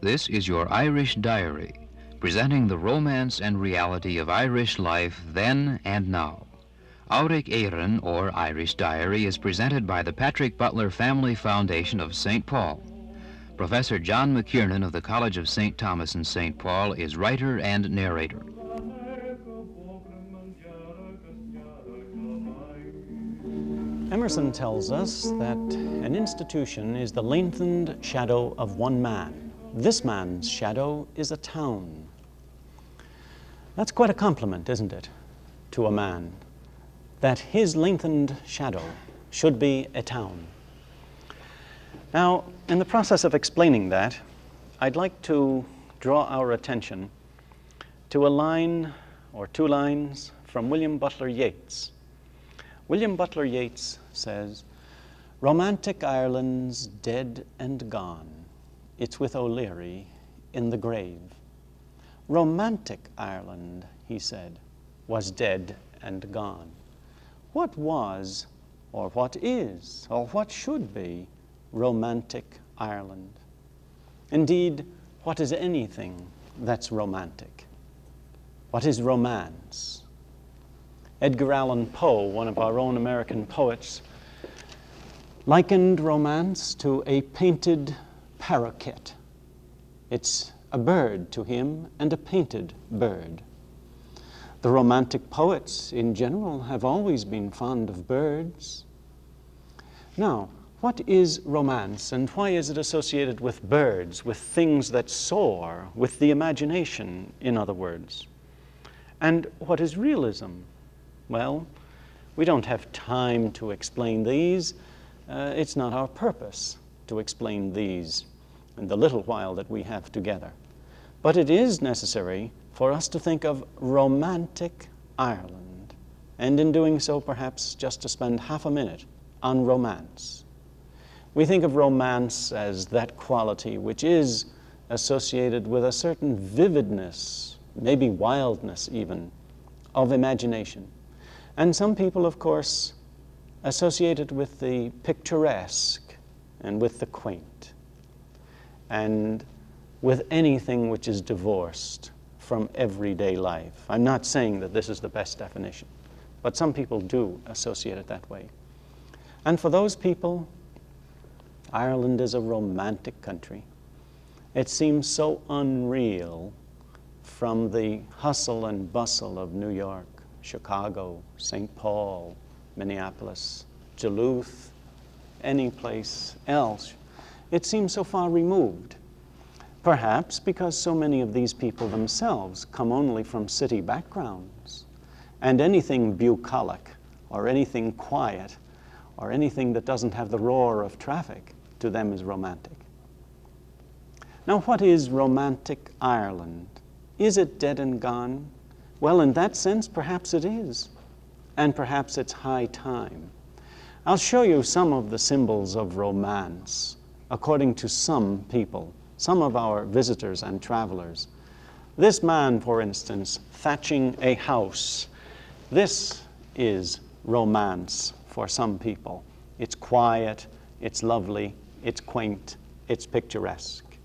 This is your Irish Diary, presenting the romance and reality of Irish life then and now. Áuric Éireann, or Irish Diary, is presented by the Patrick Butler Family Foundation of St. Paul. Professor John McKiernan of the College of St. Thomas in St. Paul is writer and narrator. Emerson tells us that an institution is the lengthened shadow of one man. This man's shadow is a town. That's quite a compliment, isn't it, to a man, that his lengthened shadow should be a town. Now, in the process of explaining that, I'd like to draw our attention to a line or two lines from William Butler Yeats. William Butler Yeats says, "Romantic Ireland's dead and gone. It's with O'Leary in the grave." Romantic Ireland, he said, was dead and gone. What was, or what is, or what should be romantic Ireland? Indeed, what is anything that's romantic? What is romance? Edgar Allan Poe, one of our own American poets, likened romance to a painted paroquet. It's a bird to him, and a painted bird. The romantic poets in general have always been fond of birds. Now, what is romance, and why is it associated with birds, with things that soar, with the imagination, in other words? And what is realism? Well, we don't have time to explain these. It's not our purpose to explain these in the little while that we have together. But it is necessary for us to think of romantic Ireland, and in doing so, perhaps just to spend half a minute on romance. We think of romance as that quality which is associated with a certain vividness, maybe wildness even, of imagination. And some people, of course, associate it with the picturesque and with the quaint and with anything which is divorced from everyday life. I'm not saying that this is the best definition, but some people do associate it that way. And for those people, Ireland is a romantic country. It seems so unreal from the hustle and bustle of New York, Chicago, St. Paul, Minneapolis, Duluth, any place else. It seems so far removed. Perhaps because so many of these people themselves come only from city backgrounds, and anything bucolic or anything quiet or anything that doesn't have the roar of traffic to them is romantic. Now, what is romantic Ireland? Is it dead and gone? Well, in that sense, perhaps it is, and perhaps it's high time. I'll show you some of the symbols of romance according to some people, some of our visitors and travelers. This man, for instance, thatching a house. This is romance for some people. It's quiet, it's lovely, it's quaint, it's picturesque.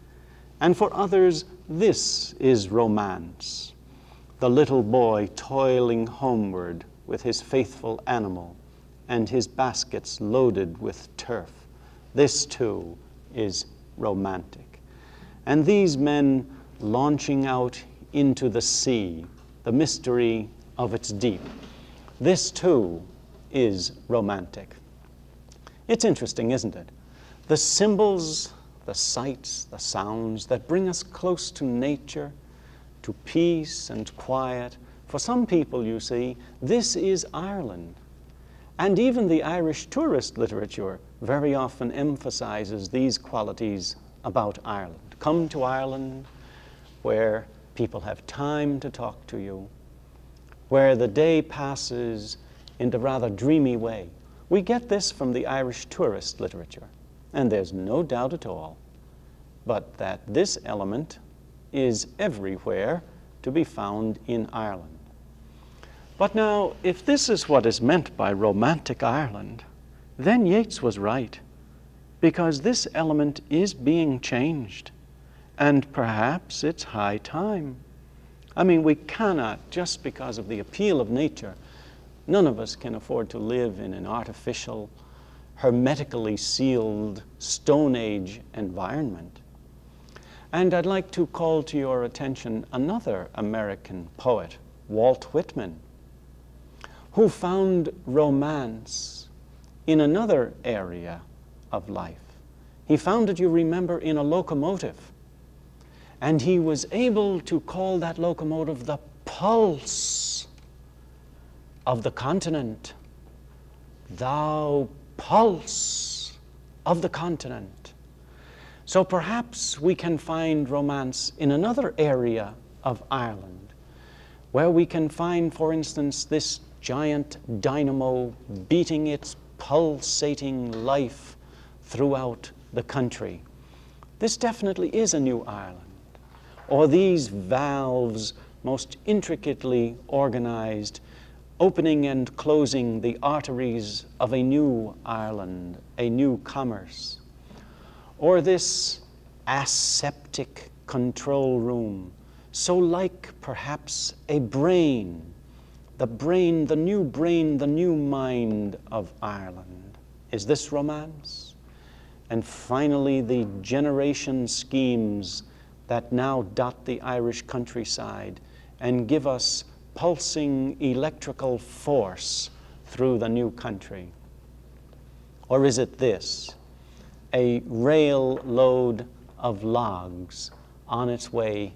And for others, this is romance. The little boy toiling homeward with his faithful animal and his baskets loaded with turf. This too is romantic. And these men launching out into the sea, the mystery of its deep. This too is romantic. It's interesting, isn't it? The symbols, the sights, the sounds that bring us close to nature, to peace and quiet. For some people, you see, this is Ireland. And even the Irish tourist literature very often emphasizes these qualities about Ireland. Come to Ireland, where people have time to talk to you, where the day passes in a rather dreamy way. We get this from the Irish tourist literature, and there's no doubt at all but that this element is everywhere to be found in Ireland. But now, if this is what is meant by romantic Ireland, then Yeats was right, because this element is being changed. And perhaps it's high time. I mean, we cannot, just because of the appeal of nature, none of us can afford to live in an artificial, hermetically sealed Stone Age environment. And I'd like to call to your attention another American poet, Walt Whitman, who found romance in another area of life. He found it, you remember, in a locomotive. And he was able to call that locomotive the pulse of the continent. Thou pulse of the continent. So perhaps we can find romance in another area of Ireland, where we can find, for instance, this giant dynamo beating its pulsating life throughout the country. This definitely is a new Ireland. Or these valves, most intricately organized, opening and closing the arteries of a new Ireland, a new commerce. Or this aseptic control room, so like perhaps a brain, the new mind of Ireland. Is this romance? And finally, the generation schemes that now dot the Irish countryside and give us pulsing electrical force through the new country. Or is it this, a rail load of logs on its way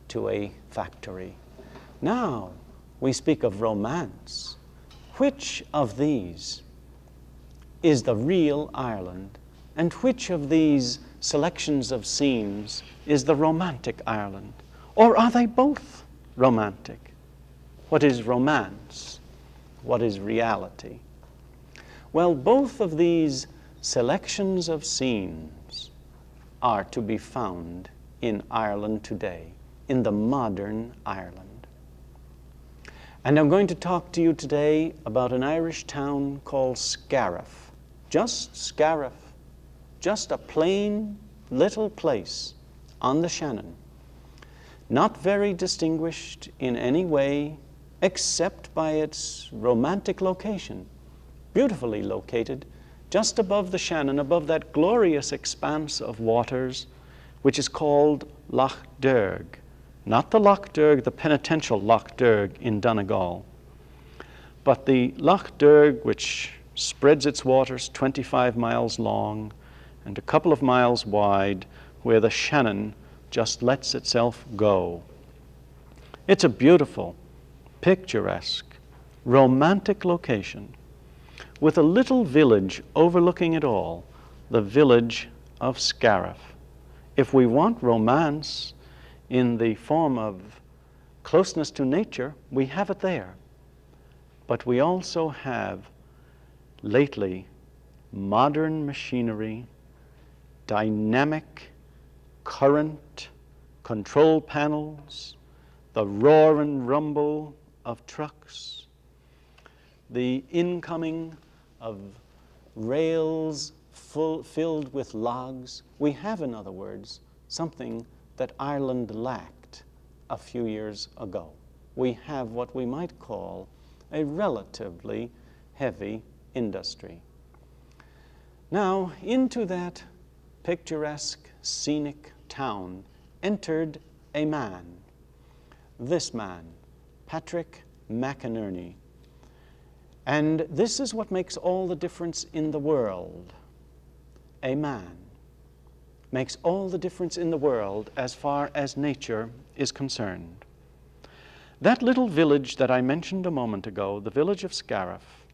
to a factory? Now we speak of romance. Which of these is the real Ireland, and which of these selections of scenes is the romantic Ireland? Or are they both romantic? What is romance? What is reality? Well, both of these selections of scenes are to be found in Ireland today, in the modern Ireland. And I'm going to talk to you today about an Irish town called Scariff. Just Scariff. Just a plain little place on the Shannon, not very distinguished in any way except by its romantic location, beautifully located just above the Shannon, above that glorious expanse of waters which is called Lough Derg. Not the Lough Derg, the penitential Lough Derg in Donegal, but the Lough Derg which spreads its waters 25 miles long and a couple of miles wide, where the Shannon just lets itself go. It's a beautiful, picturesque, romantic location with a little village overlooking it all, the village of Scariff. If we want romance in the form of closeness to nature, we have it there. But we also have, lately, modern machinery, dynamic current control panels, the roar and rumble of trucks, the incoming of rails filled with logs. We have, in other words, something that Ireland lacked a few years ago. We have what we might call a relatively heavy industry. Now, into that picturesque, scenic town entered a man. This man, Patrick McKiernan. And this is what makes all the difference in the world. A man makes all the difference in the world as far as nature is concerned. That little village that I mentioned a moment ago, the village of Scariff,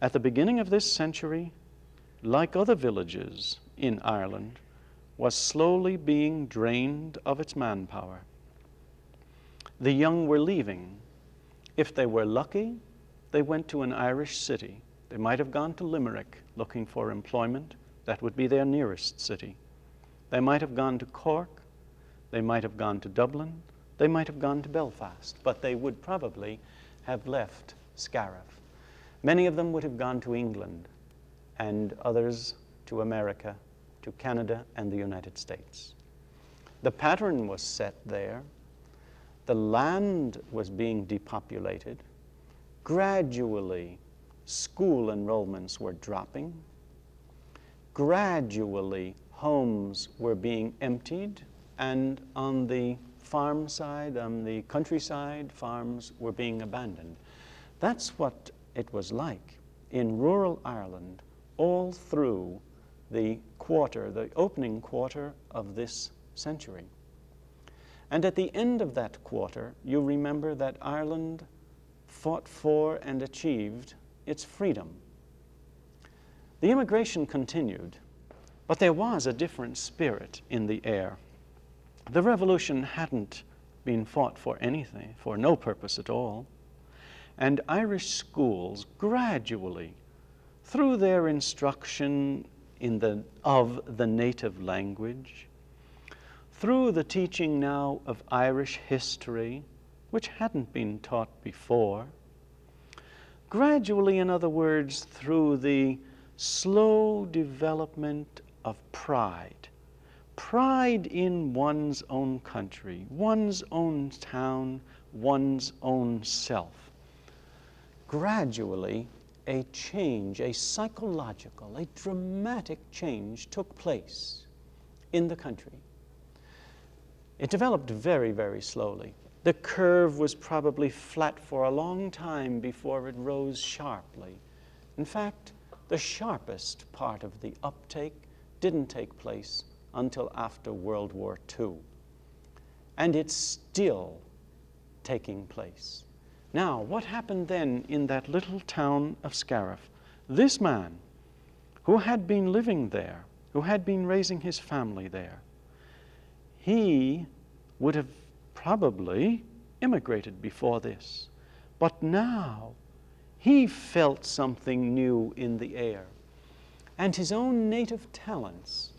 at the beginning of this century, like other villages in Ireland, was slowly being drained of its manpower. The young were leaving. If they were lucky, they went to an Irish city. They might have gone to Limerick looking for employment. That would be their nearest city. They might have gone to Cork. They might have gone to Dublin. They might have gone to Belfast. But they would probably have left Scariff. Many of them would have gone to England, and others to America, to Canada and the United States. The pattern was set there. The land was being depopulated. Gradually, school enrollments were dropping. Gradually, homes were being emptied, and on the farm side, on the countryside, farms were being abandoned. That's what it was like in rural Ireland all through the opening quarter of this century. And at the end of that quarter, you remember that Ireland fought for and achieved its freedom. The immigration continued, but there was a different spirit in the air. The revolution hadn't been fought for anything, for no purpose at all. And Irish schools gradually, through their instruction of the native language, through the teaching now of Irish history, which hadn't been taught before, gradually, in other words, through the slow development of pride in one's own country, one's own town, one's own self, gradually a change, a psychological, a dramatic change took place in the country. It developed very, very slowly. The curve was probably flat for a long time before it rose sharply. In fact, the sharpest part of the uptake didn't take place until after World War II. And it's still taking place. Now, what happened then in that little town of Scariff? This man, who had been living there, who had been raising his family there, he would have probably immigrated before this. But now, he felt something new in the air. And his own native talents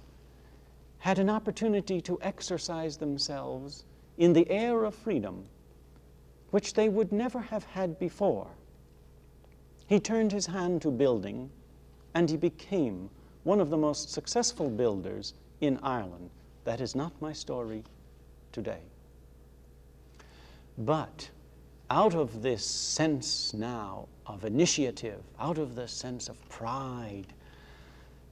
had an opportunity to exercise themselves in the air of freedom, which they would never have had before. He turned his hand to building, and he became one of the most successful builders in Ireland. That is not my story today. But out of this sense now of initiative, out of the sense of pride,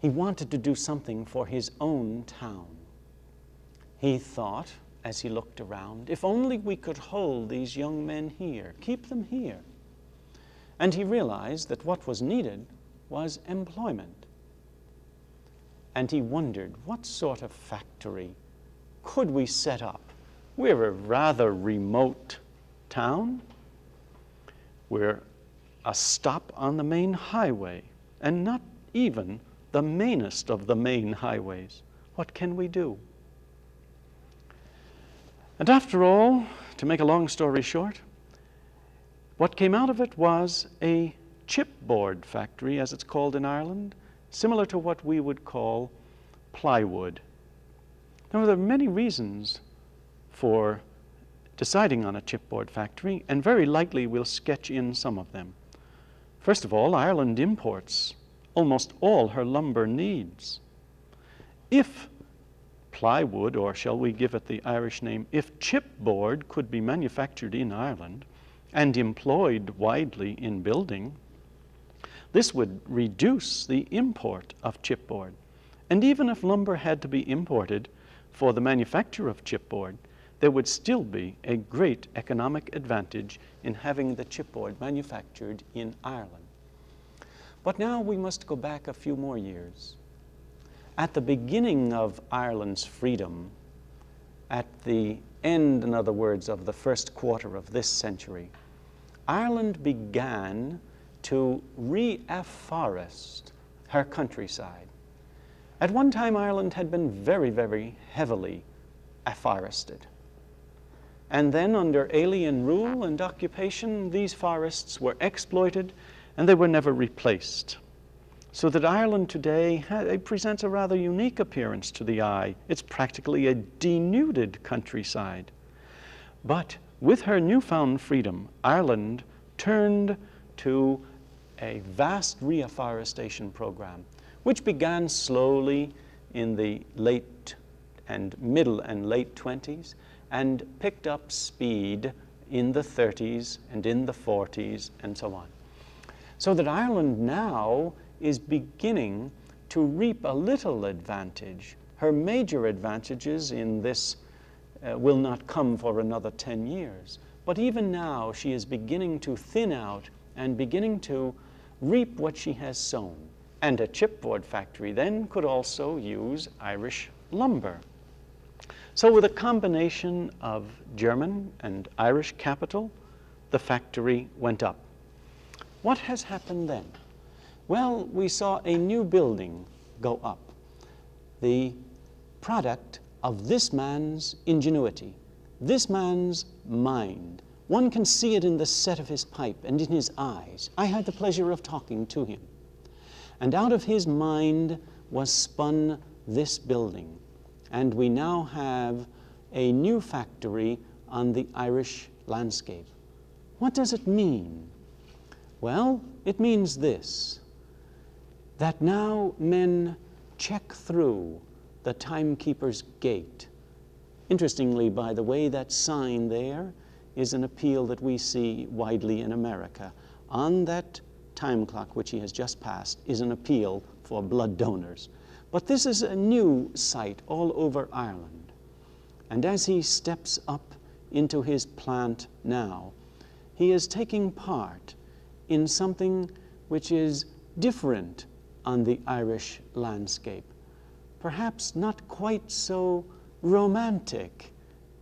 he wanted to do something for his own town. He thought, as he looked around, if only we could hold these young men here, keep them here. And he realized that what was needed was employment. And he wondered, what sort of factory could we set up? We're a rather remote town. We're a stop on the main highway, and not even the mainest of the main highways. What can we do? And after all, to make a long story short, what came out of it was a chipboard factory, as it's called in Ireland, similar to what we would call plywood. Now, there are many reasons for deciding on a chipboard factory, and very likely we'll sketch in some of them. First of all, Ireland imports almost all her lumber needs. If plywood, or shall we give it the Irish name, if chipboard could be manufactured in Ireland and employed widely in building, this would reduce the import of chipboard. And even if lumber had to be imported for the manufacture of chipboard, there would still be a great economic advantage in having the chipboard manufactured in Ireland. But now we must go back a few more years. At the beginning of Ireland's freedom, at the end, in other words, of the first quarter of this century, Ireland began to reforest her countryside. At one time, Ireland had been very, very heavily afforested. And then under alien rule and occupation, these forests were exploited and they were never replaced. So that Ireland today presents a rather unique appearance to the eye. It's practically a denuded countryside. But with her newfound freedom, Ireland turned to a vast reforestation program, which began slowly in the late and middle and late 20s, and picked up speed in the 30s and in the 40s and so on. So that Ireland now is beginning to reap a little advantage. Her major advantages in this will not come for another 10 years. But even now, she is beginning to thin out and beginning to reap what she has sown. And a chipboard factory then could also use Irish lumber. So with a combination of German and Irish capital, the factory went up. What has happened then? Well, we saw a new building go up, the product of this man's ingenuity, this man's mind. One can see it in the set of his pipe and in his eyes. I had the pleasure of talking to him. And out of his mind was spun this building. And we now have a new factory on the Irish landscape. What does it mean? Well, it means this, that now men check through the timekeeper's gate. Interestingly, by the way, that sign there is an appeal that we see widely in America. On that time clock, which he has just passed, is an appeal for blood donors. But this is a new sight all over Ireland. And as he steps up into his plant now, he is taking part in something which is different on the Irish landscape. Perhaps not quite so romantic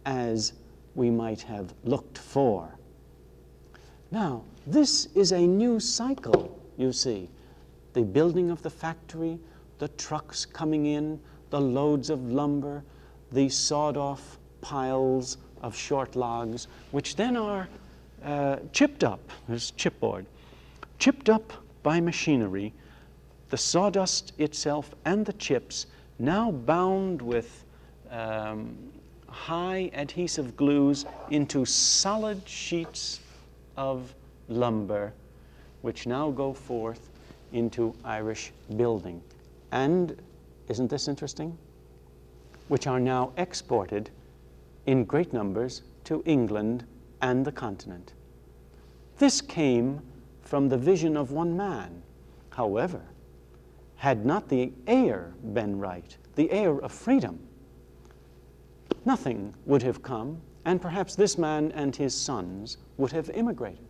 as we might have looked for. Now, this is a new cycle, you see. The building of the factory, the trucks coming in, the loads of lumber, the sawed-off piles of short logs, which then are chipped up, there's chipboard, chipped up by machinery, the sawdust itself and the chips now bound with high adhesive glues into solid sheets of lumber, which now go forth into Irish building. And isn't this interesting? Which are now exported in great numbers to England and the continent. This came from the vision of one man. However, had not the air been right, the air of freedom, nothing would have come, and perhaps this man and his sons would have immigrated.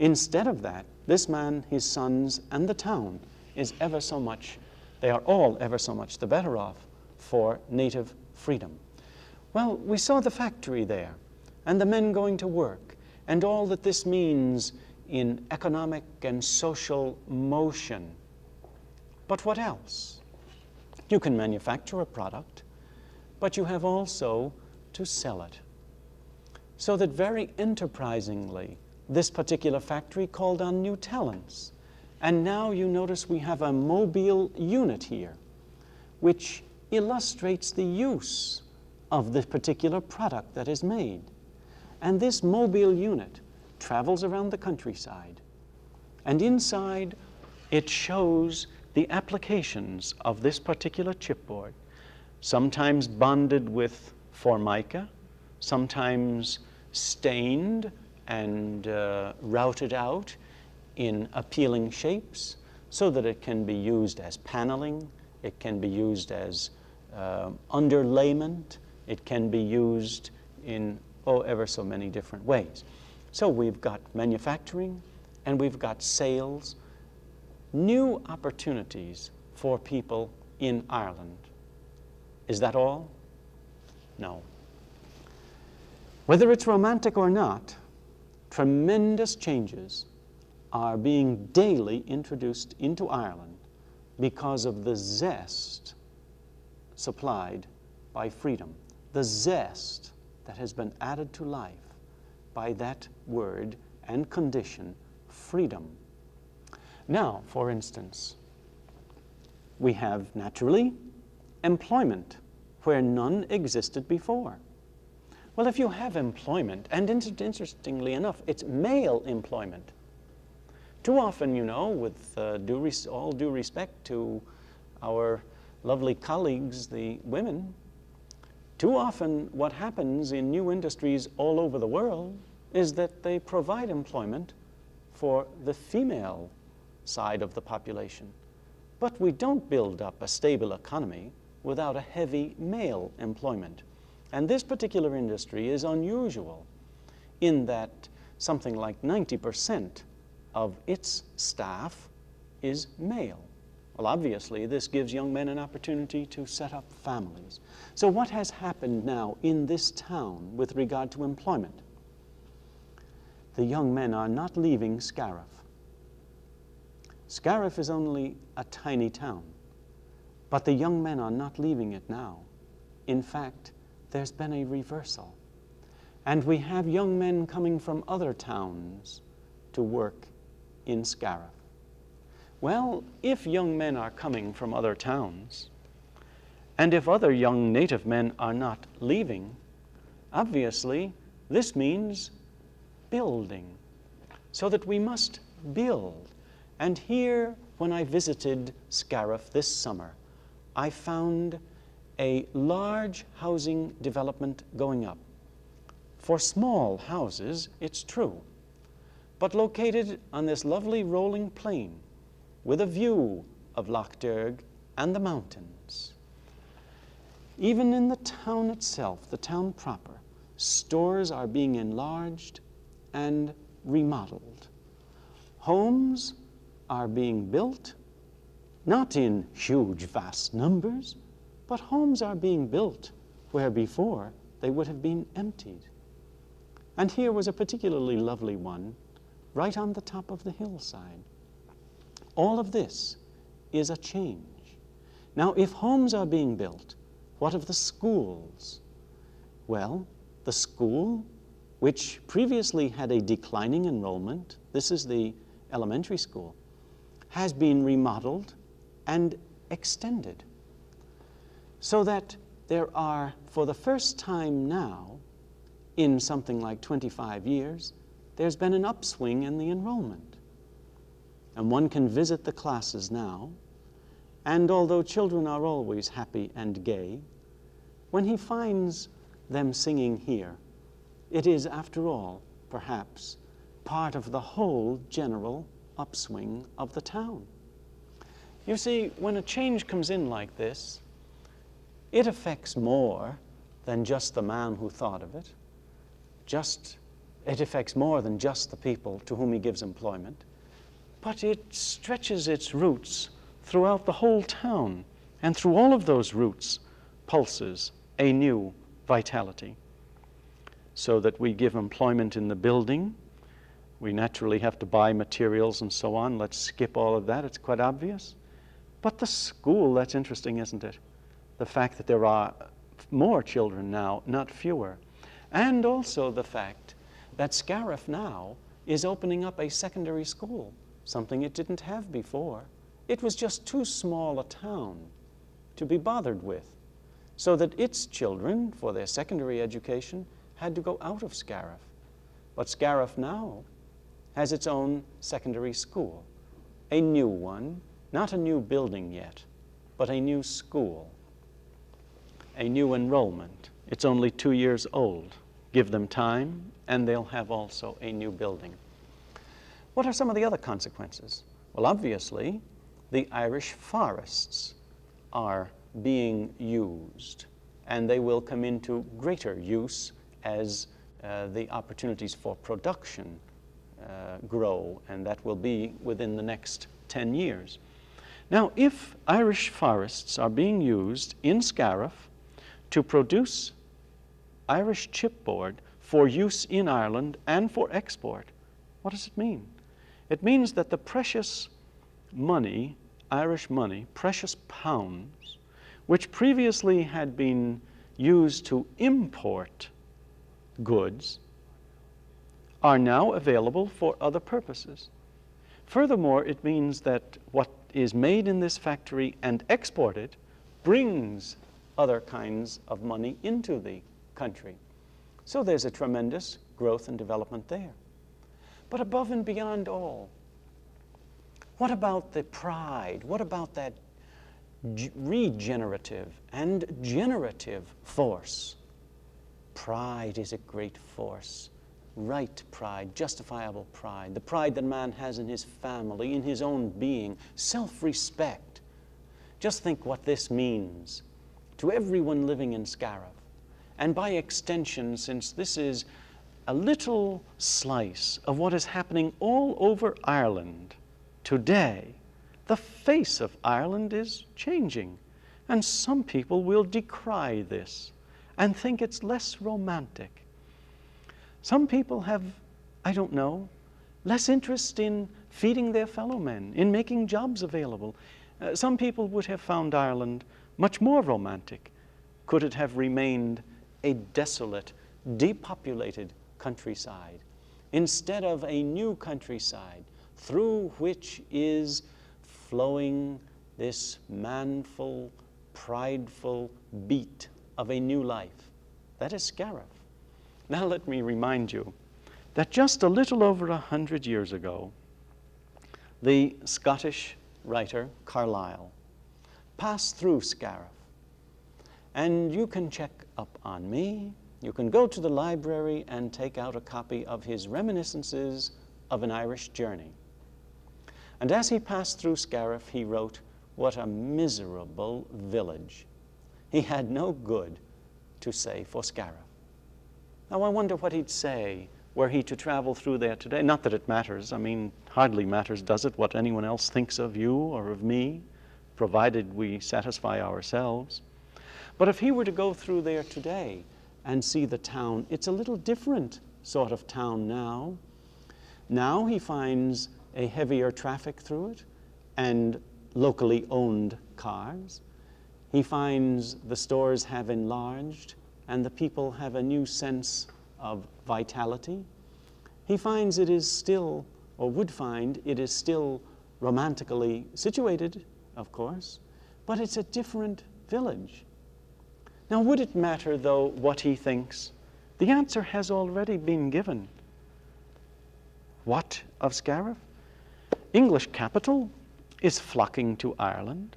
Instead of that, this man, his sons, and the town is ever so much, they are all ever so much the better off for native freedom. Well, we saw the factory there, and the men going to work, and all that this means in economic and social motion. But what else? You can manufacture a product, but you have also to sell it. So that very enterprisingly, this particular factory called on new talents. And now you notice we have a mobile unit here, which illustrates the use of the particular product that is made. And this mobile unit travels around the countryside. And inside, it shows the applications of this particular chipboard, sometimes bonded with formica, sometimes stained and routed out in appealing shapes so that it can be used as paneling, it can be used as underlayment, it can be used in ever so many different ways. So we've got manufacturing and we've got sales, new opportunities for people in Ireland. Is that all? No. Whether it's romantic or not, tremendous changes are being daily introduced into Ireland because of the zest supplied by freedom, the zest that has been added to life by that word and condition, freedom. Now, for instance, we have naturally employment where none existed before. Well, if you have employment, and interestingly enough, it's male employment. Too often, you know, with all due respect to our lovely colleagues, the women, Too often, what happens in new industries all over the world is that they provide employment for the female side of the population. But we don't build up a stable economy without a heavy male employment. And this particular industry is unusual in that something like 90% of its staff is male. Well, obviously, this gives young men an opportunity to set up families. So what has happened now in this town with regard to employment? The young men are not leaving Scariff. Scariff is only a tiny town, but the young men are not leaving it now. In fact, there's been a reversal. And we have young men coming from other towns to work in Scariff. Well, if young men are coming from other towns, and if other young native men are not leaving, obviously this means building, so that we must build. And here, when I visited Scariff this summer, I found a large housing development going up. For small houses, it's true, but located on this lovely rolling plain with a view of Loch Derg and the mountains. Even in the town itself, the town proper, stores are being enlarged and remodeled. Homes are being built, not in huge, vast numbers, but homes are being built where before they would have been emptied. And here was a particularly lovely one right on the top of the hillside. All of this is a change. Now, if homes are being built, what of the schools? Well, the school, which previously had a declining enrollment, this is the elementary school, has been remodeled and extended, so that there are, for the first time now, in something like 25 years, there's been an upswing in the enrollment. And one can visit the classes now, and although children are always happy and gay, when he finds them singing here, it is, after all, perhaps, part of the whole general upswing of the town. You see, when a change comes in like this, it affects more than just the man who thought of it. It affects more than just the people to whom he gives employment, but it stretches its roots throughout the whole town, and through all of those roots pulses a new vitality. So that we give employment in the building, we naturally have to buy materials and so on. Let's skip all of that, it's quite obvious. But the school, that's interesting, isn't it? The fact that there are more children now, not fewer. And also the fact that Scariff now is opening up a secondary school, something it didn't have before. It was just too small a town to be bothered with, so that its children, for their secondary education, had to go out of Scariff. But Scariff now has its own secondary school, a new one, not a new building yet, but a new school, a new enrollment. It's only 2 years old. Give them time, and they'll have also a new building. What are some of the other consequences? Well, obviously, the Irish forests are being used, and they will come into greater use as the opportunities for production grow, and that will be within the next 10 years. Now, if Irish forests are being used in Scariff to produce Irish chipboard for use in Ireland and for export, what does it mean? It means that the precious money, Irish money, precious pounds, which previously had been used to import goods, are now available for other purposes. Furthermore, it means that what is made in this factory and exported brings other kinds of money into the country. So there's a tremendous growth and development there. But above and beyond all, what about the pride? What about that regenerative and generative force. Pride is a great force. Right pride, justifiable pride, the pride that man has in his family, in his own being, self-respect. Just think what this means to everyone living in Scariff. And by extension, since this is a little slice of what is happening all over Ireland today, the face of Ireland is changing. And some people will decry this and think it's less romantic. Some people have, I don't know, less interest in feeding their fellow men, in making jobs available. Some people would have found Ireland much more romantic could it have remained a desolate, depopulated countryside, instead of a new countryside through which is flowing this manful, prideful beat of a new life. That is Scariff. Now let me remind you that just a little over 100 years ago, the Scottish writer Carlyle passed through Scariff. And you can check up on me. You can go to the library and take out a copy of his Reminiscences of an Irish Journey. And as he passed through Scariff, he wrote, "What a miserable village." He had no good to say for Scariff. Now I wonder what he'd say were he to travel through there today. Not that it matters. I mean, hardly matters, does it, what anyone else thinks of you or of me, provided we satisfy ourselves. But if he were to go through there today and see the town, it's a little different sort of town now. Now he finds a heavier traffic through it and locally owned cars. He finds the stores have enlarged and the people have a new sense of vitality. He finds it is still, or would find, it is still romantically situated, of course, but it's a different village. Now, would it matter, though, what he thinks? The answer has already been given. What of Scariff? English capital is flocking to Ireland.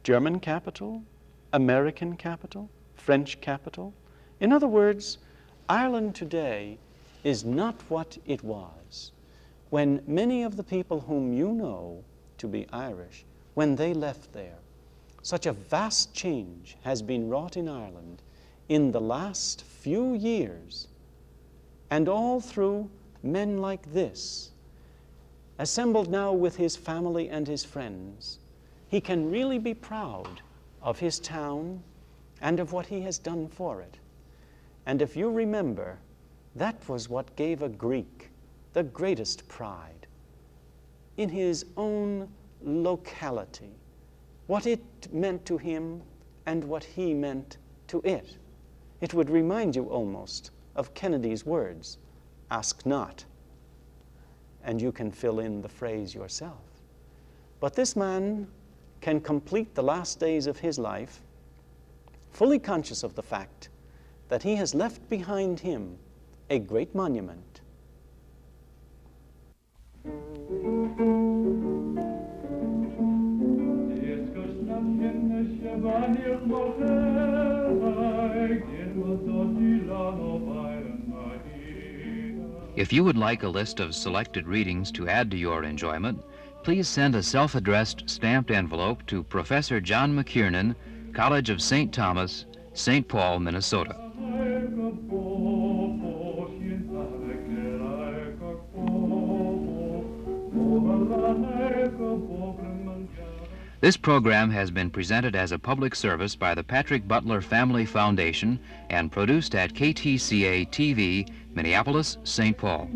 German capital, American capital, French capital. In other words, Ireland today is not what it was when many of the people whom you know to be Irish, when they left there. Such a vast change has been wrought in Ireland in the last few years, and all through men like this. Assembled now with his family and his friends, he can really be proud of his town and of what he has done for it. And if you remember, that was what gave a Greek the greatest pride, in his own locality, what it meant to him and what he meant to it. It would remind you almost of Kennedy's words, "Ask not," and you can fill in the phrase yourself. But this man can complete the last days of his life fully conscious of the fact that he has left behind him a great monument. If you would like a list of selected readings to add to your enjoyment, please send a self-addressed stamped envelope to Professor John McKiernan, College of St. Thomas, St. Paul, Minnesota. This program has been presented as a public service by the Patrick Butler Family Foundation and produced at KTCA TV, Minneapolis, St. Paul.